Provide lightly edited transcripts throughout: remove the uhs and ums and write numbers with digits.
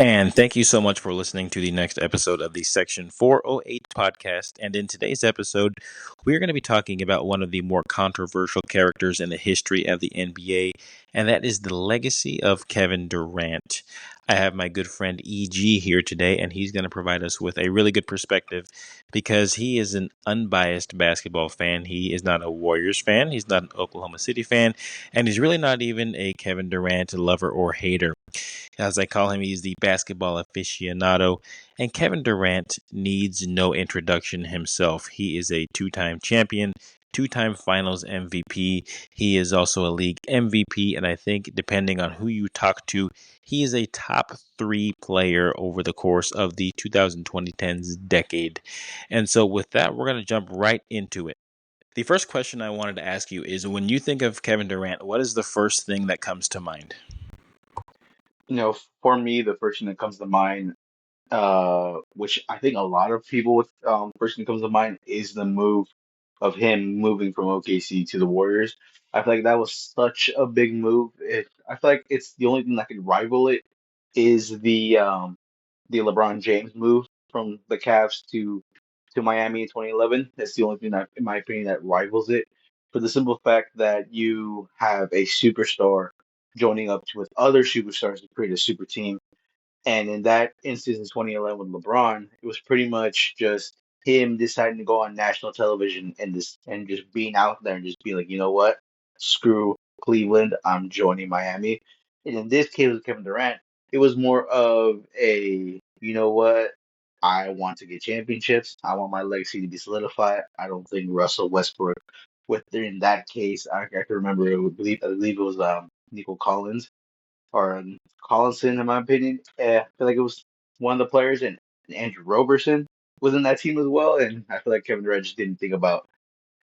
And thank you so much for listening to the next episode of the Section 408 podcast. And in today's episode, we're going to be talking about one of the more controversial characters in the history of the NBA, and that is the legacy of Kevin Durant. I have my good friend EG here today, and he's going to provide us with a really good perspective because he is an unbiased basketball fan. He is not a Warriors fan, he's not an Oklahoma City fan, and he's really not even a Kevin Durant lover or hater. As I call him, he's the basketball aficionado. And Kevin Durant needs no introduction himself. He is a two-time champion, two-time finals MVP. He is also a league MVP. And I think, depending on who you talk to, he is a top three player over the course of the 2010s decade. And so, with that, we're going to jump right into it. The first question I wanted to ask you is, when you think of Kevin Durant, what is the first thing that comes to mind? For me, the first thing that comes to mind, which I think a lot of people with first thing that comes to mind is the move of him moving from OKC to the Warriors. I feel like that was such a big move. I feel like it's the only thing that could rival it is the LeBron James move from the Cavs to Miami in 2011. That's the only thing that, in my opinion, that rivals it. For the simple fact that you have a superstar joining up with other superstars to create a super team. And in that instance in 2011 with LeBron, it was pretty much just him deciding to go on national television and just being out there and just being like, you know what, screw Cleveland, I'm joining Miami. And in this case with Kevin Durant, it was more of a, you know what, I want to get championships. I want my legacy to be solidified. I don't think Russell Westbrook, in that case, I can remember, I believe it was Nico Collins or Collinson, in my opinion. I feel like it was one of the players, and Andrew Roberson was in that team as well. And I feel like Kevin Durant just didn't think about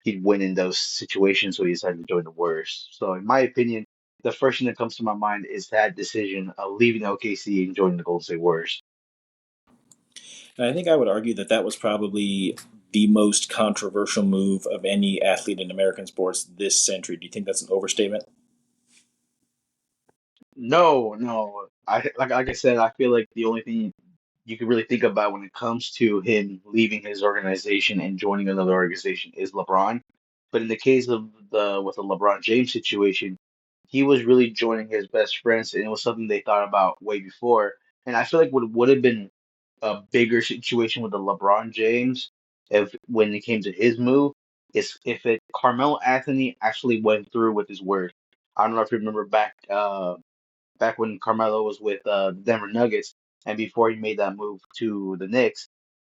he'd win in those situations, so he decided to join the Warriors. So, in my opinion, the first thing that comes to my mind is that decision of leaving OKC and joining the Golden State Warriors. And I think I would argue that that was probably the most controversial move of any athlete in American sports this century. Do you think that's an overstatement? No, no. Like I said, I feel like the only thing you can really think about when it comes to him leaving his organization and joining another organization is LeBron. But in the case of the with the LeBron James situation, he was really joining his best friends, and it was something they thought about way before. And I feel like what would have been a bigger situation with the LeBron James if when it came to his move is if it Carmelo Anthony actually went through with his word. I don't know if you remember back when Carmelo was with the Denver Nuggets and before he made that move to the Knicks,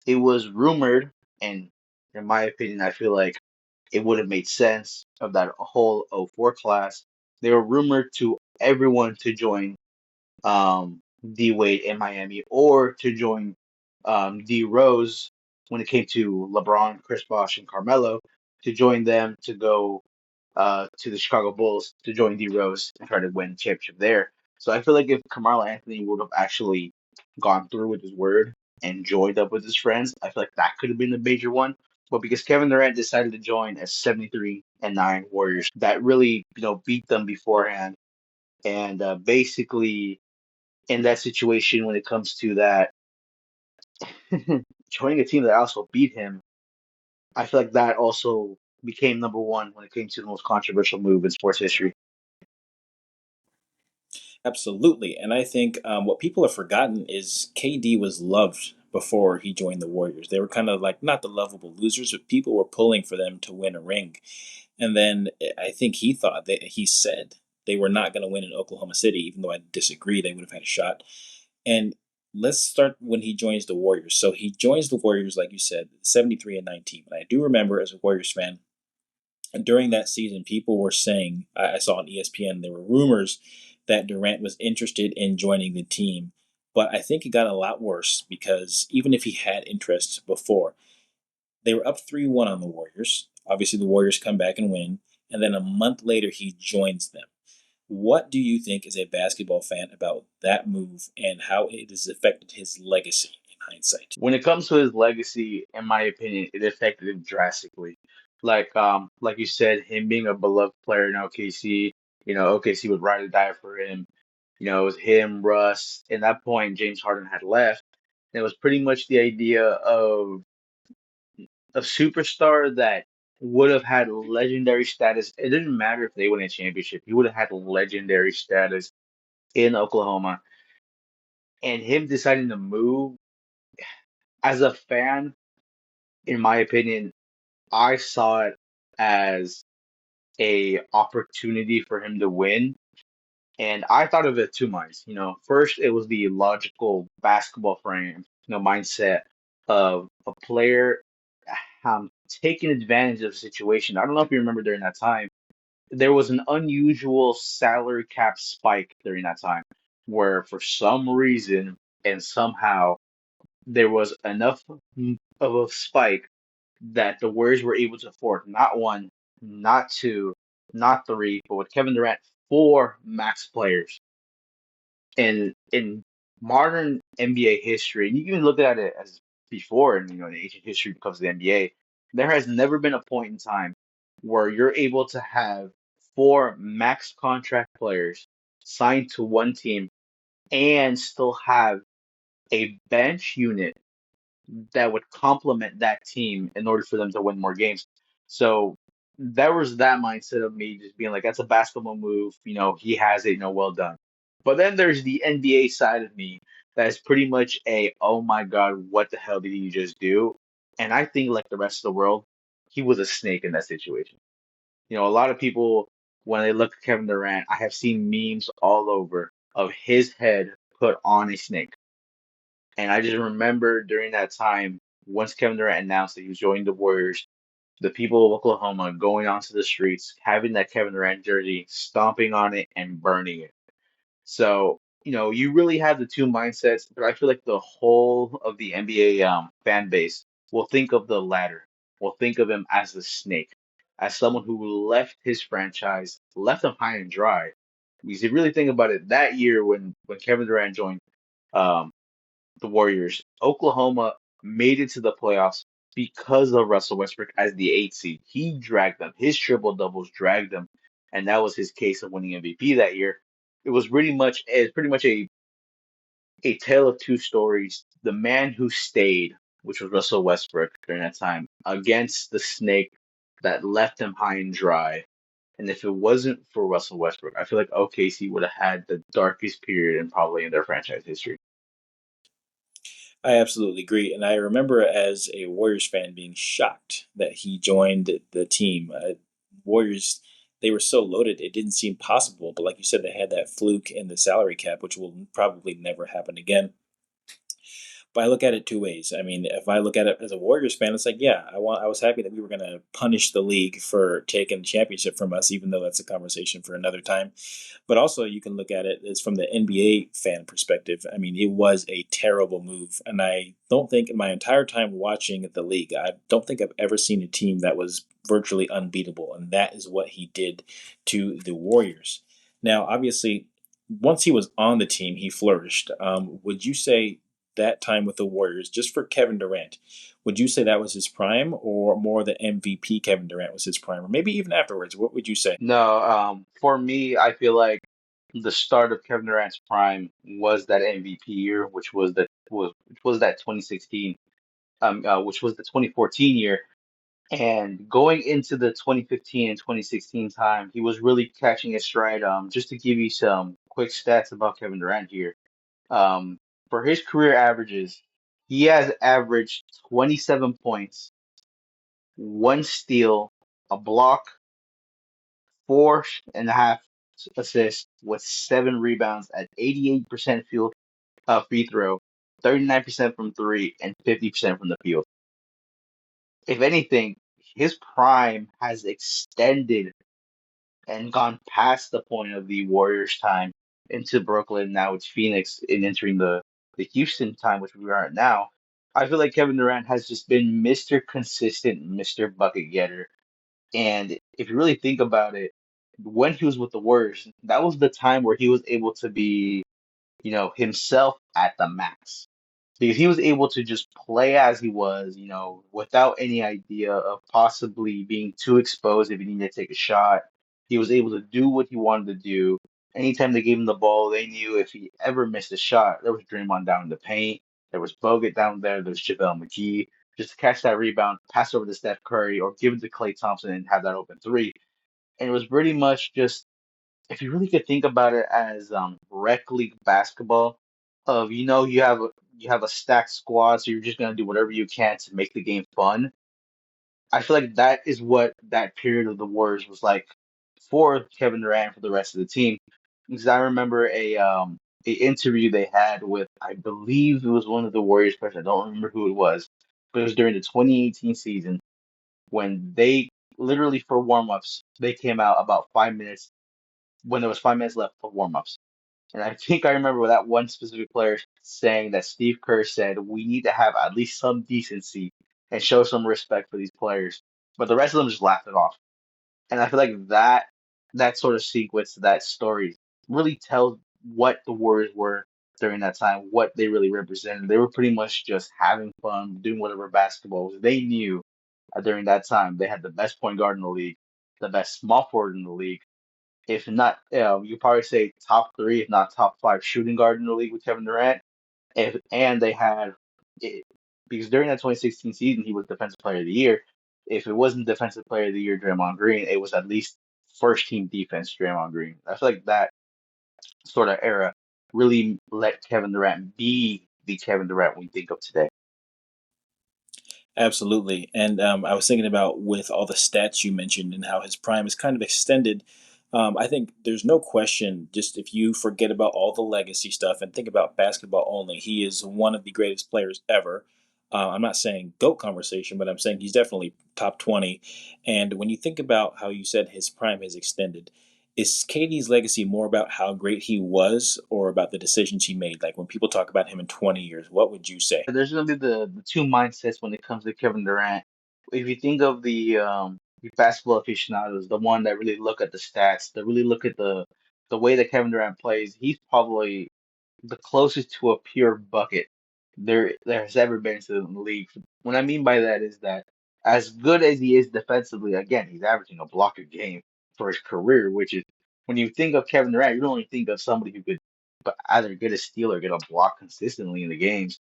it was rumored, and in my opinion, I feel like it would have made sense of that whole '04 class. They were rumored to everyone to join D Wade in Miami or to join D Rose when it came to LeBron, Chris Bosh, and Carmelo to join them to go to the Chicago Bulls to join D Rose and try to win the championship there. So I feel like if Carmelo Anthony would have actually gone through with his word and joined up with his friends, I feel like that could have been the major one. But because Kevin Durant decided to join as 73-9 Warriors, that really beat them beforehand, and basically in that situation when it comes to that joining a team that also beat him, I feel like that also became number one when it came to the most controversial move in sports history. Absolutely. And I think what people have forgotten is KD was loved before he joined the Warriors. They were kind of like not the lovable losers, but people were pulling for them to win a ring. And then I think he thought that he said they were not going to win in Oklahoma City, even though I disagree. They would have had a shot. And let's start when he joins the Warriors. So he joins the Warriors, like you said, 73-19. And I do remember as a Warriors fan, during that season, people were saying, I saw on ESPN, there were rumors that Durant was interested in joining the team. But I think it got a lot worse because even if he had interest before, they were up 3-1 on the Warriors. Obviously, the Warriors come back and win. And then a month later, he joins them. What do you think as a basketball fan about that move and how it has affected his legacy in hindsight? When it comes to his legacy, in my opinion, it affected him drastically. Like you said, him being a beloved player in OKC, OKC would ride or die for him. It was him, Russ. At that point, James Harden had left. And it was pretty much the idea of a superstar that would have had legendary status. It didn't matter if they win a championship. He would have had legendary status in Oklahoma. And him deciding to move, as a fan, in my opinion, I saw it as a opportunity for him to win. And I thought of it two minds. First it was the logical basketball frame, mindset of a player taking advantage of the situation. I don't know if you remember during that time, there was an unusual salary cap spike during that time where for some reason and somehow there was enough of a spike that the Warriors were able to afford not one, not two, not three, but with Kevin Durant, four max players. And in modern NBA history, and you can look at it as before, and in ancient history because of the NBA, there has never been a point in time where you're able to have four max contract players signed to one team and still have a bench unit that would complement that team in order for them to win more games. So there was that mindset of me just being like, that's a basketball move. He has it, well done. But then there's the NBA side of me that is pretty much oh my God, what the hell did he just do? And I think, like the rest of the world, he was a snake in that situation. A lot of people, when they look at Kevin Durant, I have seen memes all over of his head put on a snake. And I just remember during that time, once Kevin Durant announced that he was joining the Warriors, the people of Oklahoma going onto the streets, having that Kevin Durant jersey, stomping on it and burning it. So, you really have the two mindsets, but I feel like the whole of the NBA fan base will think of the latter, will think of him as the snake, as someone who left his franchise, left them high and dry. Because if you really think about it, that year when Kevin Durant joined, um, the Warriors, Oklahoma made it to the playoffs because of Russell Westbrook as the eighth seed. He dragged them. His triple doubles dragged them, and that was his case of winning MVP that year. It's pretty much a tale of two stories. The man who stayed, which was Russell Westbrook during that time, against the snake that left him high and dry. And if it wasn't for Russell Westbrook, I feel like OKC would have had the darkest period and probably in their franchise history. I absolutely agree. And I remember as a Warriors fan being shocked that he joined the team. Warriors, they were so loaded, it didn't seem possible. But like you said, they had that fluke in the salary cap, which will probably never happen again. But I look at it two ways. I mean, if I look at it as a Warriors fan, it's like, yeah, I was happy that we were going to punish the league for taking the championship from us, even though that's a conversation for another time. But also, you can look at it as from the NBA fan perspective. I mean, it was a terrible move, and I don't think in my entire time watching the league, I don't think I've ever seen a team that was virtually unbeatable, and that is what he did to the Warriors. Now, obviously, once he was on the team, he flourished. Would you say that time with the Warriors, just for Kevin Durant, would you say that was his prime, or more the MVP Kevin Durant was his prime, or maybe even afterwards? What would you say? No, for me, I feel like the start of Kevin Durant's prime was that MVP year, which was that 2016, which was the 2014 year, and going into the 2015 and 2016 time, he was really catching his stride. Just to give you some quick stats about Kevin Durant here, um, for his career averages, he has averaged 27 points, one steal, a block, four and a half assists with seven rebounds at 88% field free throw, 39% from three, and 50% from the field. If anything, his prime has extended and gone past the point of the Warriors' time into Brooklyn. Now it's Phoenix in entering the Houston time, which we are at now. I feel like Kevin Durant has just been Mr. Consistent, Mr. Bucket Getter. And if you really think about it, when he was with the Warriors, that was the time where he was able to be, himself at the max. Because he was able to just play as he was, without any idea of possibly being too exposed if he needed to take a shot. He was able to do what he wanted to do. Anytime they gave him the ball, they knew if he ever missed a shot, there was Draymond down in the paint, there was Bogut down there, there's JaVale McGee. Just to catch that rebound, pass over to Steph Curry, or give it to Klay Thompson and have that open three. And it was pretty much just, if you really could think about it as rec league basketball, of you have a stacked squad, so you're just gonna do whatever you can to make the game fun. I feel like that is what that period of the Warriors was like for Kevin Durant and for the rest of the team. Because I remember a interview they had with, I believe it was one of the Warriors players. I don't remember who it was, but it was during the 2018 season when they literally for warm-ups they came out about 5 minutes when there was 5 minutes left for warm-ups. And I think I remember that one specific player saying that Steve Kerr said we need to have at least some decency and show some respect for these players. But the rest of them just laughed it off. And I feel like that sort of sequence, that story, really tells what the Warriors were during that time, what they really represented. They were pretty much just having fun, doing whatever basketball was. They knew during that time they had the best point guard in the league, the best small forward in the league, if not, you probably say top three, if not top five shooting guard in the league with Kevin Durant. If and they had it, because during that 2016 season he was Defensive Player of the Year. If it wasn't Defensive Player of the Year, Draymond Green, it was at least first team defense, Draymond Green. I feel like that sort of era really let Kevin Durant be the Kevin Durant we think of today. Absolutely. And I was thinking about with all the stats you mentioned and how his prime is kind of extended. I think there's no question, just if you forget about all the legacy stuff and think about basketball only, he is one of the greatest players ever. I'm not saying GOAT conversation, but I'm saying he's definitely top 20. And when you think about how you said his prime has extended, is KD's legacy more about how great he was or about the decisions he made? Like when people talk about him in 20 years, what would you say? There's gonna be the two mindsets when it comes to Kevin Durant. If you think of the basketball aficionados, the one that really look at the stats, that really look at the way that Kevin Durant plays, he's probably the closest to a pure bucket there has ever been to the league. What I mean by that is that as good as he is defensively, again, he's averaging a block a game for his career, which is when you think of Kevin Durant, you don't only think of somebody who could but either get a steal or get a block consistently in the games.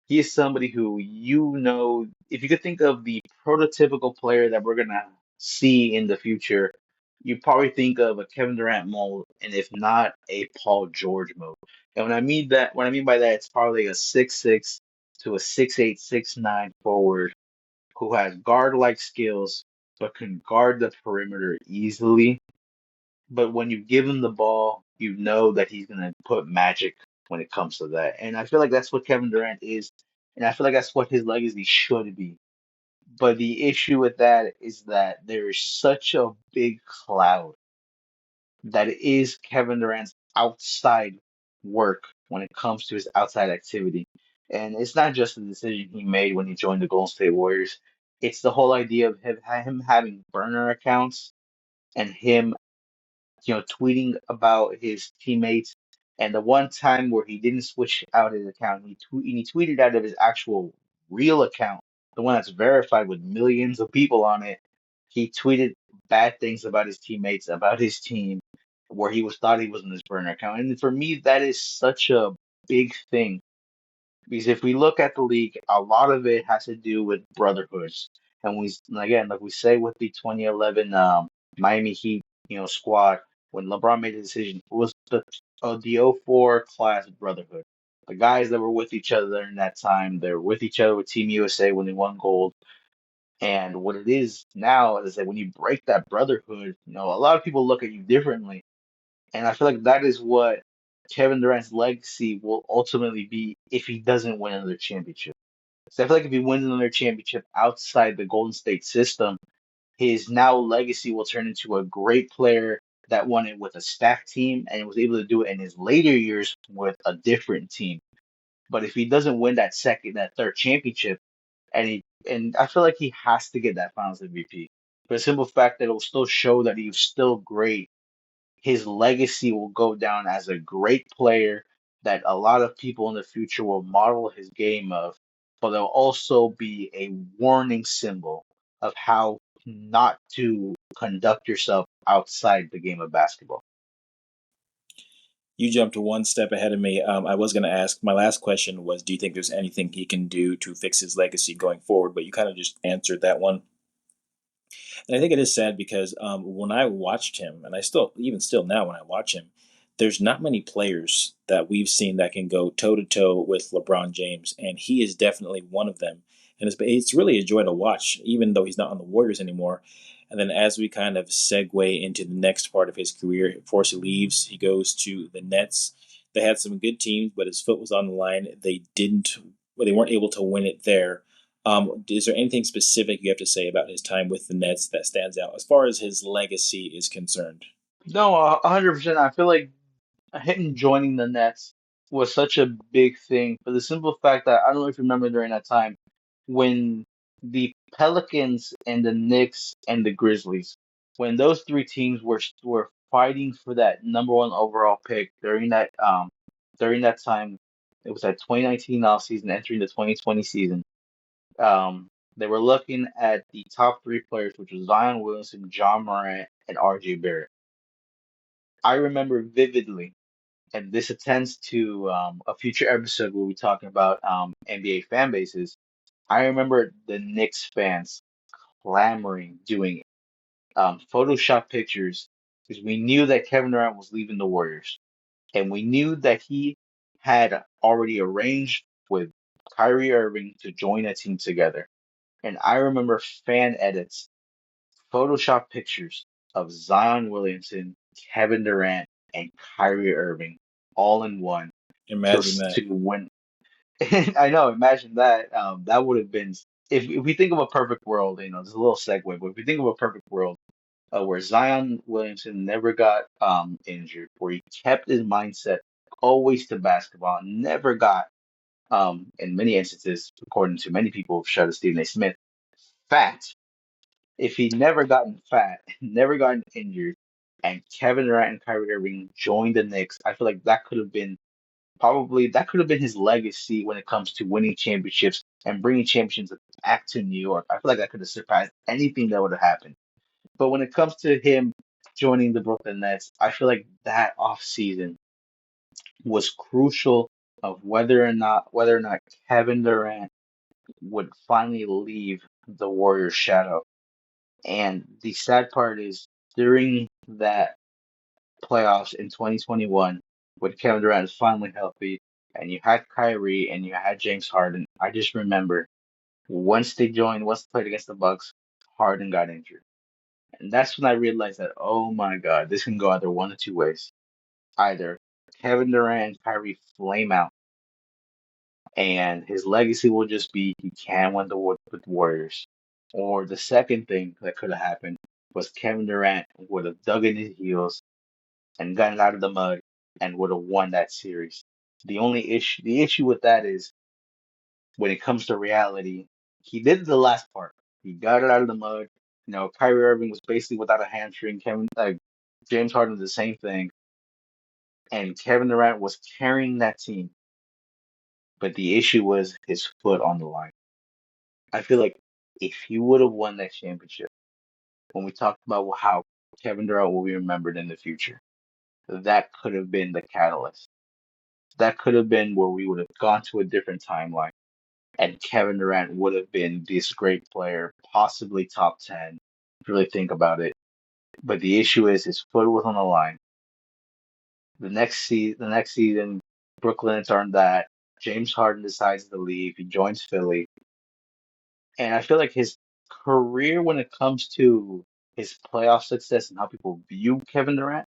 He is somebody who, if you could think of the prototypical player that we're gonna see in the future, you probably think of a Kevin Durant mold, and if not, a Paul George mode. And what I mean by that, it's probably a 6'6" to a 6'8", 6'9" forward who has guard-like skills, but can guard the perimeter easily. But when you give him the ball, you know that he's gonna put magic when it comes to that. And I feel like that's what Kevin Durant is, and I feel like that's what his legacy should be. But the issue with that is that there is such a big cloud that is Kevin Durant's outside work when it comes to his outside activity. And it's not just the decision he made when he joined the Golden State Warriors. It's the whole idea of him having burner accounts and him tweeting about his teammates. And the one time where he didn't switch out his account, he tweeted out of his actual real account, the one that's verified with millions of people on it. He tweeted bad things about his teammates, about his team, where thought he was in his burner account. And for me, that is such a big thing because if we look at the league, a lot of it has to do with brotherhoods. And again, like we say with the 2011 Miami Heat, squad, when LeBron made the decision, it was the '04 class brotherhood. The guys that were with each other in that time, they were with each other with Team USA when they won gold. And what it is now is that when you break that brotherhood, a lot of people look at you differently. And I feel like that is what Kevin Durant's legacy will ultimately be if he doesn't win another championship. So I feel like if he wins another championship outside the Golden State system, his now legacy will turn into a great player that won it with a stacked team and was able to do it in his later years with a different team. But if he doesn't win that third championship, and I feel like he has to get that Finals MVP for the simple fact that it will still show that he was still great. His legacy will go down as a great player that a lot of people in the future will model his game of, but they'll also be a warning symbol of how not to conduct yourself outside the game of basketball. You jumped one step ahead of me. I was going to ask. My last question was, do you think there's anything he can do to fix his legacy going forward? But you kind of just answered that one. And I think it is sad because when I watched him, and I still, even still now, when I watch him, there's not many players that we've seen that can go toe to toe with LeBron James, and he is definitely one of them. And it's really a joy to watch, even though he's not on the Warriors anymore. And then as we kind of segue into the next part of his career, before he leaves, he goes to the Nets. They had some good teams, but his foot was on the line. They weren't able to win it there. Is there anything specific you have to say about his time with the Nets that stands out as far as his legacy is concerned? No, 100%. I feel like him joining the Nets was such a big thing for the simple fact that I don't know if you remember during that time when the Pelicans and the Knicks and the Grizzlies, when those three teams were fighting for that number one overall pick during that time, it was that 2019 off season entering the 2020 season. Um, they were looking at the top three players, which was Zion Williamson, John Morant, and RJ Barrett. I remember vividly, and this attends to a future episode where we talk about NBA fan bases. I remember the Knicks fans clamoring, doing Photoshop pictures because we knew that Kevin Durant was leaving the Warriors, and we knew that he had already arranged with Kyrie Irving to join a team together. And I remember fan edits, Photoshop pictures of Zion Williamson, Kevin Durant, and Kyrie Irving all in one to Imagine that. to win. I know, imagine that. That would have been if we think of a perfect world, there's a little segue, but if we think of a perfect world where Zion Williamson never got injured, where he kept his mindset always to basketball, never got in many instances, according to many people, shout out to Stephen A. Smith, fat. If he'd never gotten fat, never gotten injured, and Kevin Durant and Kyrie Irving joined the Knicks, I feel like that could have been his legacy when it comes to winning championships and bringing championships back to New York. I feel like that could have surpassed anything that would have happened. But when it comes to him joining the Brooklyn Nets, I feel like that offseason was crucial of whether or not Kevin Durant would finally leave the Warriors shadow. And the sad part is during that playoffs in 2021, when Kevin Durant is finally healthy, and you had Kyrie and you had James Harden, I just remember once they played against the Bucks, Harden got injured. And that's when I realized that, oh my God, this can go either one of two ways. Either Kevin Durant and Kyrie flame out, and his legacy will just be he can win the with the Warriors. Or the second thing that could have happened was Kevin Durant would have dug in his heels and gotten out of the mud and would have won that series. The issue with that is when it comes to reality, he did the last part. He got it out of the mud. Kyrie Irving was basically without a hamstring. James Harden did the same thing, and Kevin Durant was carrying that team. But the issue was his foot on the line. I feel like if he would have won that championship, when we talked about how Kevin Durant will be remembered in the future, that could have been the catalyst. That could have been where we would have gone to a different timeline, and Kevin Durant would have been this great player, possibly top 10, if you really think about it. But the issue is his foot was on the line. The next season, Brooklyn turned that. James Harden decides to leave. He joins Philly. And I feel like his career, when it comes to his playoff success and how people view Kevin Durant,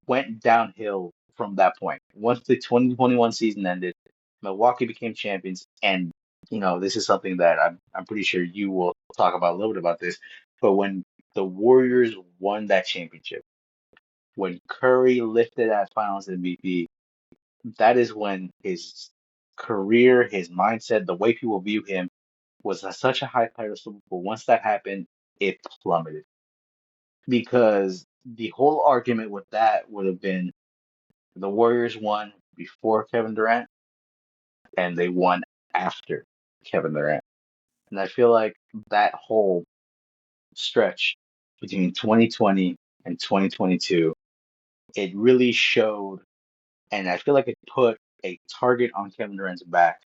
went downhill from that point. Once the 2021 season ended, Milwaukee became champions, and this is something that I'm pretty sure you will talk about a little bit about this. But when the Warriors won that championship, when Curry lifted that Finals MVP, that is when his career, his mindset, the way people view him was at such a high pedestal. But once that happened, it plummeted because the whole argument with that would have been the Warriors won before Kevin Durant and they won after Kevin Durant. And I feel like that whole stretch between 2020 and 2022, it really showed And I feel like it put a target on Kevin Durant's back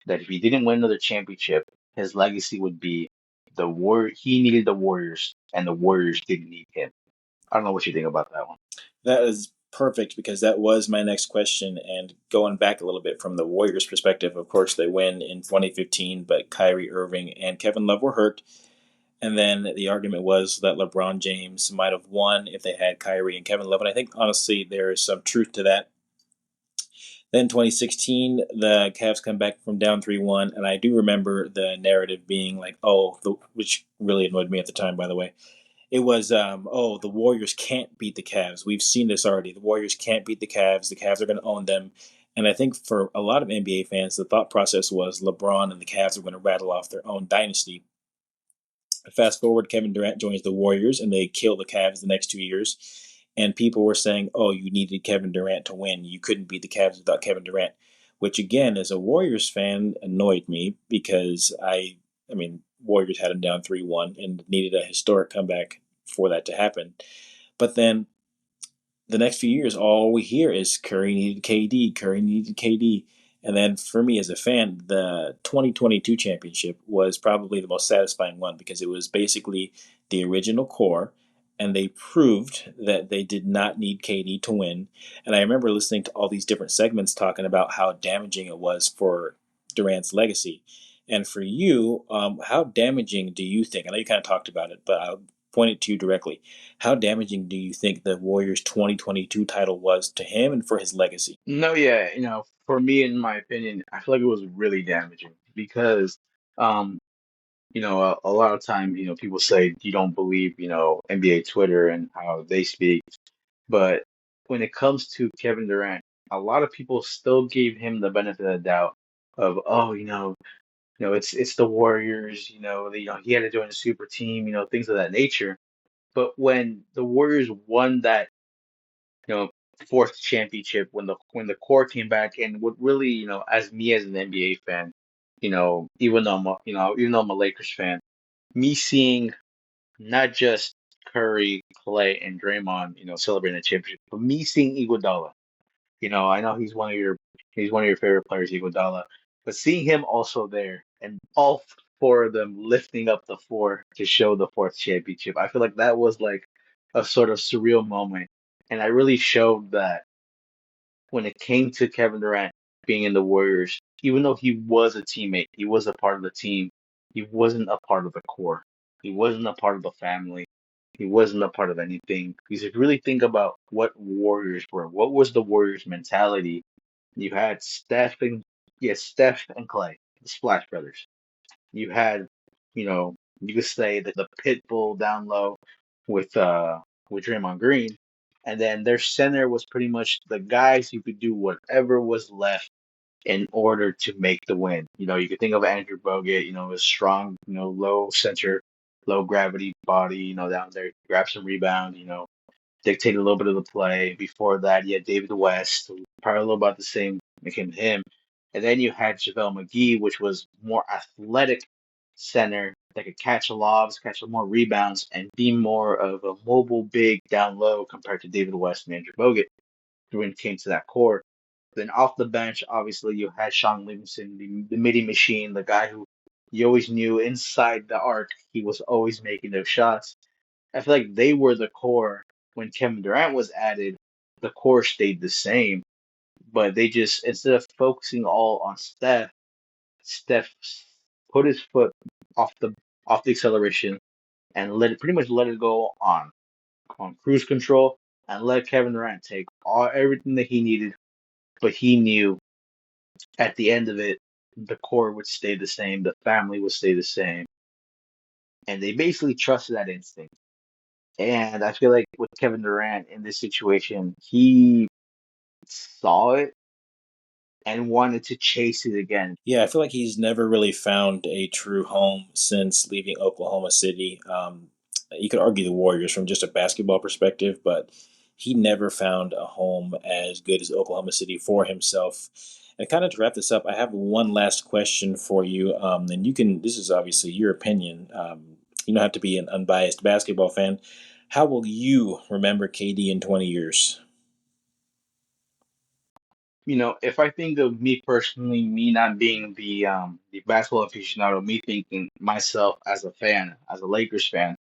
that if he didn't win another championship, his legacy would be he needed the Warriors and the Warriors didn't need him. I don't know what you think about that one. That is perfect because that was my next question. And going back a little bit from the Warriors' perspective, of course, they win in 2015, but Kyrie Irving and Kevin Love were hurt. And then the argument was that LeBron James might have won if they had Kyrie and Kevin Love. And I think, honestly, there is some truth to that. Then 2016, the Cavs come back from down 3-1. And I do remember the narrative being like, which really annoyed me at the time, by the way. It was, the Warriors can't beat the Cavs. We've seen this already. The Warriors can't beat the Cavs. The Cavs are going to own them. And I think for a lot of NBA fans, the thought process was LeBron and the Cavs are going to rattle off their own dynasty. Fast forward, Kevin Durant joins the Warriors, and they kill the Cavs the next 2 years. And people were saying, "Oh, you needed Kevin Durant to win. You couldn't beat the Cavs without Kevin Durant," which again, as a Warriors fan, annoyed me because I mean, Warriors had them down 3-1 and needed a historic comeback for that to happen. But then the next few years, all we hear is Curry needed KD, Curry needed KD. And then for me as a fan, the 2022 championship was probably the most satisfying one because it was basically the original core, and they proved that they did not need KD to win. And I remember listening to all these different segments talking about how damaging it was for Durant's legacy. And for you, how damaging do you think? I know you kind of talked about it, but I'll point it to you directly. How damaging do you think the Warriors 2022 title was to him and for his legacy? No, yeah, for me, in my opinion, I feel like it was really damaging because, um, a lot of time, people say you don't believe, NBA Twitter and how they speak. But when it comes to Kevin Durant, a lot of people still gave him the benefit of the doubt of, oh, it's the Warriors, he had to join a super team, things of that nature. But when the Warriors won that, you know, fourth championship, when the core came back, and what really, as me as an NBA fan, even though I'm a Lakers fan, me seeing not just Curry, Clay, and Draymond, celebrating the championship, but me seeing Iguodala. I know he's one of your favorite players, Iguodala, but seeing him also there and all four of them lifting up the four to show the fourth championship, I feel like that was like a sort of surreal moment, and I really showed that when it came to Kevin Durant being in the Warriors, even though he was a teammate, he was a part of the team, he wasn't a part of the core. He wasn't a part of the family. He wasn't a part of anything. Because if you really think about what Warriors were, what was the Warriors' mentality? You had Steph and Clay, the Splash Brothers. You had, you could say that the pit bull down low with with Draymond Green, and then their center was pretty much the guys who could do whatever was left in order to make the win. You could think of Andrew Bogut, a strong, low center, low gravity body, down there, grab some rebound, dictate a little bit of the play. Before that, you had David West, probably a little about the same became him. And then you had JaVale McGee, which was more athletic center that could catch lobs, catch more rebounds, and be more of a mobile big down low compared to David West and Andrew Bogut when it came to that core. Then off the bench, obviously, you had Sean Livingston, the midi machine, the guy who you always knew inside the arc, he was always making those shots. I feel like they were the core. When Kevin Durant was added, the core stayed the same, but they just, instead of focusing all on Steph put his foot off the off the acceleration and pretty much let it go on cruise control and let Kevin Durant take everything that he needed, but he knew at the end of it, the core would stay the same, the family would stay the same, and they basically trusted that instinct. And I feel like with Kevin Durant in this situation, he saw it and wanted to chase it again. Yeah, I feel like he's never really found a true home since leaving Oklahoma City. You could argue the Warriors from just a basketball perspective, but he never found a home as good as Oklahoma City for himself. And kind of to wrap this up, I have one last question for you. And you can, this is obviously your opinion. You don't have to be an unbiased basketball fan. How will you remember KD in 20 years? If I think of me personally, me not being the basketball aficionado, me thinking myself as a fan, as a Lakers fan,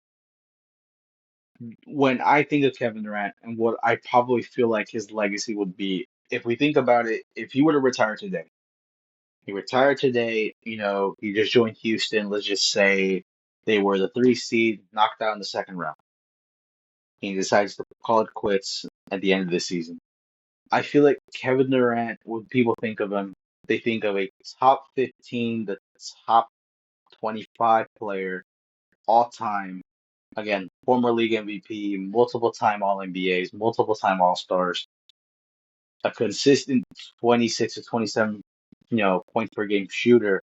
when I think of Kevin Durant and what I probably feel like his legacy would be, if we think about it, if he were to retire today, he retired today, he just joined Houston, let's just say they were the 3 seed, knocked out in the second round. He decides to call it quits at the end of the season. I feel like Kevin Durant, when people think of him, they think of a top 15, the top 25 player all time. Again, former league MVP, multiple time All NBAs, multiple time All Stars, a consistent 26 to 27, point per game shooter.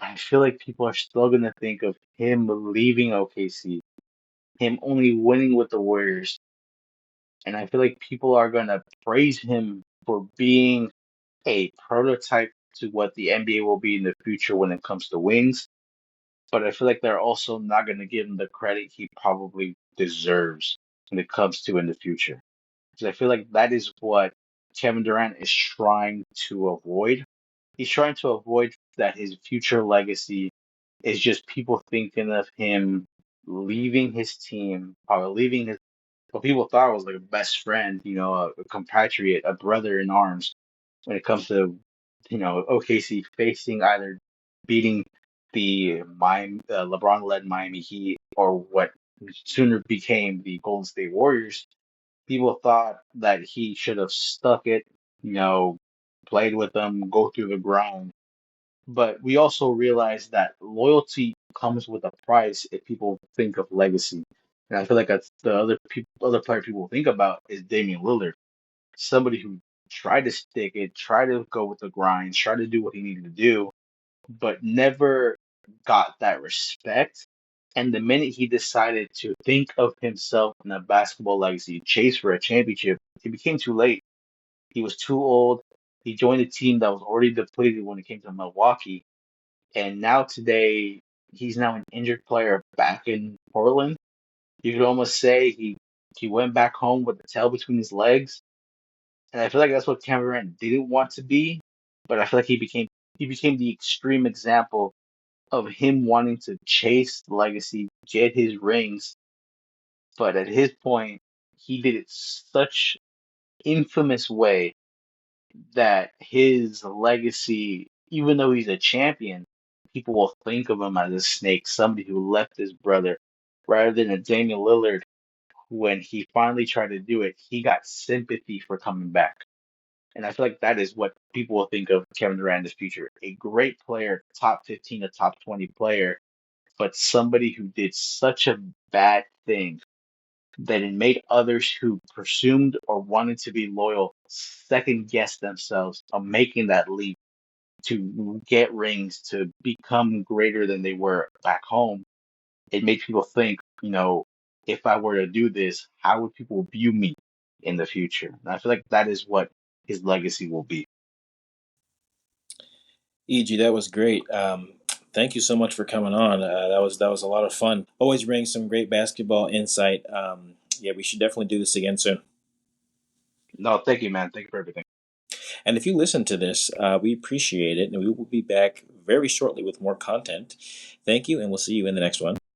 I feel like people are still going to think of him leaving OKC, him only winning with the Warriors. And I feel like people are going to praise him for being a prototype to what the NBA will be in the future when it comes to wings. But I feel like they're also not going to give him the credit he probably deserves when it comes to in the future. Because I feel like that is what Kevin Durant is trying to avoid. He's trying to avoid that his future legacy is just people thinking of him leaving his team, probably leaving his what people thought was like a best friend, a compatriot, a brother in arms when it comes to, OKC facing either beating the Miami, LeBron-led Miami Heat or what sooner became the Golden State Warriors. People thought that he should have stuck it, you know, played with them, go through the grind. But we also realize that loyalty comes with a price if people think of legacy. And I feel like that's the other player people think about is Damian Lillard, somebody who tried to stick it, tried to go with the grind, tried to do what he needed to do, but never got that respect. And the minute he decided to think of himself in a basketball legacy, chase for a championship, it became too late. He was too old. He joined a team that was already depleted when it came to Milwaukee. And now today, he's now an injured player back in Portland. You could almost say he went back home with the tail between his legs. And I feel like that's what Cameron didn't want to be, but I feel like he became the extreme example of him wanting to chase legacy, get his rings, but at his point, he did it such infamous way that his legacy, even though he's a champion, people will think of him as a snake, somebody who left his brother, rather than a Damian Lillard. When he finally tried to do it, he got sympathy for coming back. And I feel like that is what people will think of Kevin Durant in the future. A great player, top 15 to top 20 player, but somebody who did such a bad thing that it made others who presumed or wanted to be loyal second guess themselves on making that leap to get rings, to become greater than they were back home. It made people think, if I were to do this, how would people view me in the future? And I feel like that is what his legacy will be. EG, that was great. Thank you so much for coming on. That was a lot of fun. Always brings some great basketball insight. Yeah, we should definitely do this again soon. No, thank you, man. Thank you for everything. And if you listen to this, we appreciate it, and we will be back very shortly with more content. Thank you, and we'll see you in the next one.